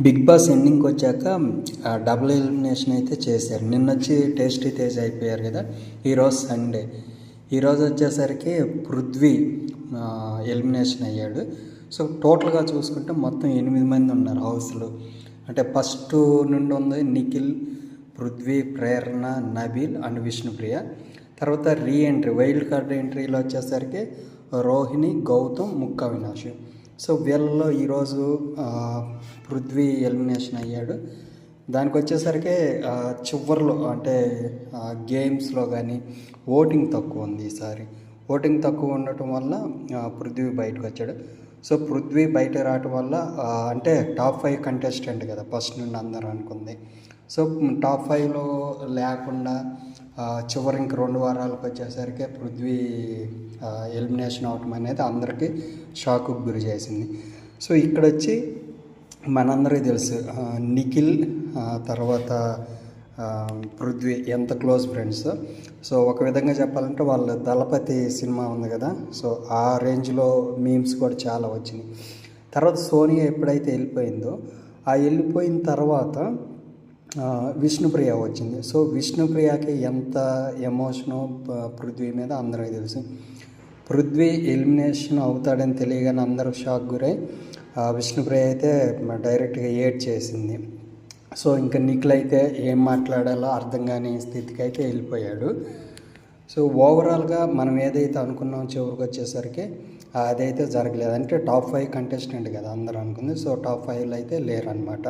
Big boss ఎండింగ్కి వచ్చాక double elimination అయితే చేశారు. నిన్నొచ్చి టేస్టీ తేజ్ అయిపోయారు కదా. ఈరోజు సండే. ఈరోజు వచ్చేసరికి పృథ్వీ ఎలిమినేషన్ అయ్యాడు. సో టోటల్గా చూసుకుంటే మొత్తం 8 మంది ఉన్నారు హౌస్లో. అంటే ఫస్ట్ నుండి ఉంది నిఖిల్, పృథ్వీ, ప్రేరణ, నబీల్ అండ్ విష్ణుప్రియ. తర్వాత రీఎంట్రీ వైల్డ్ కార్డ్ ఎంట్రీలో వచ్చేసరికి రోహిణి, గౌతమ్, ముక్క అవినాష్. సో వీళ్ళలో ఈరోజు పృథ్వీ ఎలిమినేషన్ అయ్యాడు. దానికి వచ్చేసరికి చివర్లో అంటే గేమ్స్లో కానీ ఓటింగ్ తక్కువ ఉంది. ఈసారి ఓటింగ్ తక్కువ ఉండటం వల్ల పృథ్వీ బయటకు వచ్చాడు. సో పృథ్వీ బయట రావటం వల్ల అంటే టాప్ 5 కంటెస్టెంట్ కదా ఫస్ట్ నుండి అందరూ అనుకుంది. సో టాప్ 5లో లేకుండా చివరి ఇంక 2 వారాలకు వచ్చేసరికి పృథ్వీ ఎలిమినేషన్ అవటం అనేది అందరికీ షాక్కు గురి చేసింది. సో ఇక్కడ వచ్చి మనందరికీ తెలుసు నిఖిల్ తర్వాత పృథ్వీ ఎంత క్లోజ్ ఫ్రెండ్స్. సో ఒక విధంగా చెప్పాలంటే వాళ్ళ దళపతి సినిమా ఉంది కదా. సో ఆ రేంజ్లో మీమ్స్ కూడా చాలా వచ్చినాయి. తర్వాత సోనియా ఎప్పుడైతే వెళ్ళిపోయిందో వెళ్ళిపోయిన తర్వాత విష్ణుప్రియ వచ్చింది. సో విష్ణుప్రియకి ఎంత ఎమోషనో పృథ్వీ మీద అందరికీ తెలుసు. పృథ్వీ ఎలిమినేషన్ అవుతాడని తెలియగానే అందరూ షాక్ గురై విష్ణుప్రియ అయితే డైరెక్ట్గా ఏడ్ చేసింది. సో ఇంకా నిఖిల్ అయితే ఏం మాట్లాడాలో అర్థం కాని స్థితికి అయితే వెళ్ళిపోయాడు. సో ఓవరాల్గా మనం ఏదైతే అనుకున్నాం చివరికి వచ్చేసరికి అదైతే జరగలేదు. అంటే టాప్ 5 కంటెస్టెంట్ కదా అందరూ అనుకుంది. సో టాప్ 5లో అయితే లేరనమాట.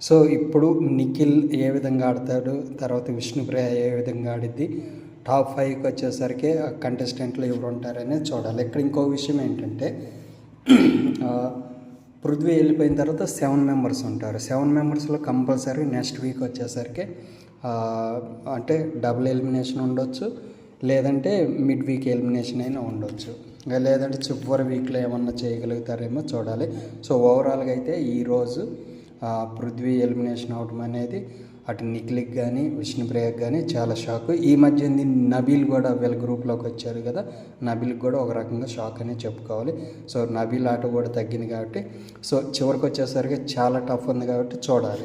సో ఇప్పుడు నిఖిల్ ఏ విధంగా ఆడతాడు, తర్వాత విష్ణుప్రియ ఏ విధంగా ఆడిద్ది, టాప్ 5కి వచ్చేసరికి కంటెస్టెంట్లు ఎవరు ఉంటారనేది చూడాలి. ఇక్కడ ఇంకో విషయం ఏంటంటే పృథ్వీ వెళ్ళిపోయిన తర్వాత 7 మెంబర్స్ ఉంటారు. 7 మెంబర్స్లో కంపల్సరీ నెక్స్ట్ వీక్ వచ్చేసరికి అంటే డబుల్ ఎలిమినేషన్ ఉండొచ్చు, లేదంటే మిడ్ వీక్ ఎలిమినేషన్ అయినా ఉండొచ్చు, లేదంటే చివరి వీక్లో ఏమన్నా చేయగలుగుతారేమో చూడాలి. సో ఓవరాల్గా అయితే ఈరోజు పృథ్వీ ఎలిమినేషన్ అవడం అనేది అటు నిఖిల్కి కానీ విష్ణుప్రియకి కానీ చాలా షాక్. ఈ మధ్య నబీల్ కూడా వీళ్ళ గ్రూప్లోకి వచ్చారు కదా. నబీల్కి కూడా ఒక రకంగా షాక్ అనే చెప్పుకోవాలి. సో నబీల్ ఆట కూడా తగ్గింది కాబట్టి సో చివరికి వచ్చేసరికి చాలా టఫ్ ఉంది కాబట్టి చూడాలి.